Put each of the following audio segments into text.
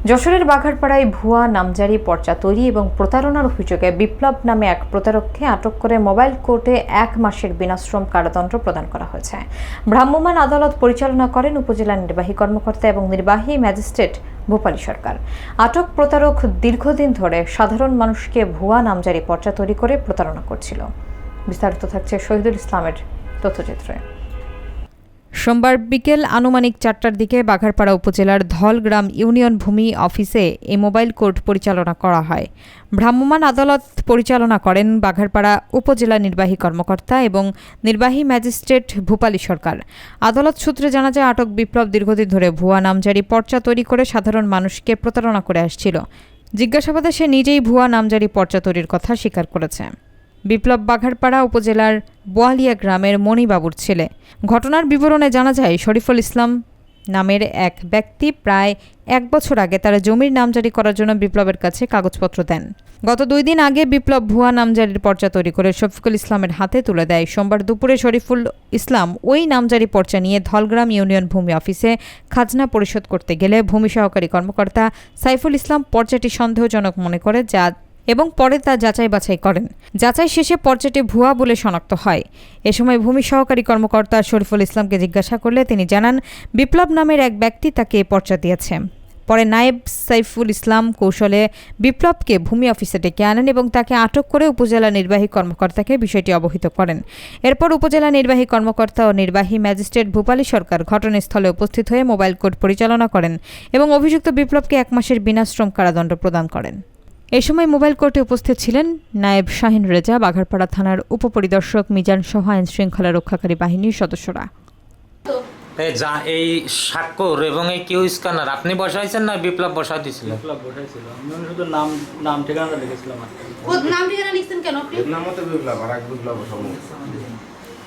যশোরের বাঘারপাড়ায় ভুয়া নামজারি পর্চা তৈরি এবং প্রতারণার অভিযোগে বিপ্লব নামে এক প্রতারককে আটক করে মোবাইল কোর্টে 1 মাসের বিনাশ্রম কারাদণ্ড প্রদান করা হয়েছে। ভ্রাম্যমাণ আদালত পরিচালনা করেন উপজেলা নির্বাহী কর্মকর্তা এবং নির্বাহী ম্যাজিস্ট্রেট ভূপালী সরকার। আটক প্রতারক দীর্ঘদিন ধরে সাধারণ মানুষকে ভুয়া নামজারি পর্চা তৈরি করে প্রতারণা করছিল। বিস্তারিত থাকছে শহীদুল ইসলামের তথ্যচিত্রে। সোমবার বিকেল আনুমানিক 4টার দিকে বাঘারপাড়া উপজেলার ধলগ্রাম ইউনিয়ন ভূমি অফিসে এই মোবাইল কোর্ট পরিচালনা করা হয়। ভ্রাম্যমাণ আদালত পরিচালনা করেন বাঘারপাড়া উপজেলা নির্বাহী কর্মকর্তা এবং নির্বাহী ম্যাজিস্ট্রেট ভূপালী সরকার। আদালত সূত্রে জানা যায়, আটক বিপ্লব দীর্ঘদিন ধরে ভুয়া নামজারি পর্চা তৈরি করে সাধারণ মানুষকে প্রতারণা করে আসছিল। জিজ্ঞাসাবাদে সে নিজেই ভুয়া নামজারি পর্চা তৈরির কথা স্বীকার করেছে। বিপ্লব বাঘারপাড়া উপজেলার বোয়ালিয়া গ্রামের মণিবাবুর ছেলে। ঘটনার বিবরণে জানা যায়, শরীফুল ইসলাম নামের এক ব্যক্তি প্রায় 1 বছর আগে তার জমির নামজারি করার জন্য বিপ্লবের কাছে কাগজপত্র দেন। গত 2 দিন আগে বিপ্লব ভুয়া নামজারির পর্চা তৈরি করে শফিকুল ইসলামের হাতে তুলে দেয়। সোমবার দুপুরে শরীফুল ইসলাম ওই নামজারি পর্চা নিয়ে ধলগ্রাম ইউনিয়ন ভূমি অফিসে খাজনা পরিশোধ করতে গেলে ভূমি সহকারী কর্মকর্তা সাইফুল ইসলাম পর্চাটি সন্দেহজনক মনে করে এবং পরে তা যাচাই বাছাই করেন। যাচাই শেষে পর্চাটি ভুয়া বলে শনাক্ত হয়। এ সময় ভূমি সহকারী কর্মকর্তা শরীফুল ইসলামকে জিজ্ঞাসা করলে তিনি জানান, বিপ্লব নামের এক ব্যক্তি তাকে পর্চা দিয়েছে। পরে নায়েব সাইফুল ইসলাম কৌশলে বিপ্লবকে ভূমি অফিসে ডেকে আনেন এবং তাকে আটক করে উপজেলা নির্বাহী কর্মকর্তাকে বিষয়টি অবহিত করেন। এরপর উপজেলা নির্বাহী কর্মকর্তা ও নির্বাহী ম্যাজিস্ট্রেট ভূপালী সরকার ঘটনাস্থলে উপস্থিত হয়ে মোবাইল কোর্ট পরিচালনা করেন এবং অভিযুক্ত বিপ্লবকে 1 মাসের বিনাশ্রম কারাদণ্ড প্রদান করেন। এই সময় মোবাইল কোর্টে উপস্থিত ছিলেন নায়েব শাহিন রেজা, বাঘারপাড়া থানার উপপরিদর্শক মিজান সহ আইন শৃঙ্খলা রক্ষাকারী বাহিনীর সদস্যরা। এই স্বাক্ষর এবং এই কিউ স্ক্যানার আপনি বসাইছেন না বিপ্লব বসাই দিয়েছিল? বিপ্লব বসাইছিল। আমি শুধু নাম ঠিকানাটা লিখেছিলাম। নাম ঠিকানা লিখছেন কেন আপনি? এর নাম তো বিপ্লব, আর এক বিপ্লব বসাবো।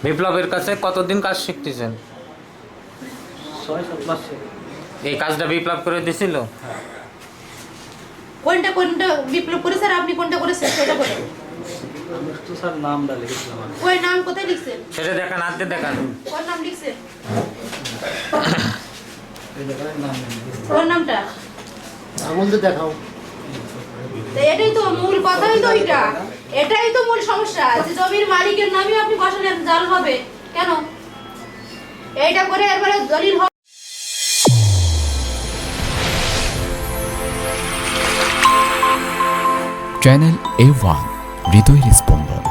বিপ্লবের কাছে কতদিন কাজ শিখতেছেন? 6-7 মাস। এই কাজটা বিপ্লব করে দিছিল? কোনটা বিপ্লব করেছে আর আপনি কোনটা করেছেন সেটা বলেন। আমি তো স্যার নামটা লিখেছিলাম। ওই নাম কোথায় লিখছেন? সেটা দেখান, হাতে দেখান। কোন নাম লিখছেন? এই জায়গায় নাম নেই। কোন নামটা? আঙুল দিয়ে দেখাও। এটাই তো মূল কথাই তো এটা। এটাই তো মূল সমস্যা যে জমির মালিকের নামই আপনি বসালেন জাল হবে কেন? এইটা করে এরপরে দলিল চ্যানেল A1 হৃদয়ের স্পন্দন।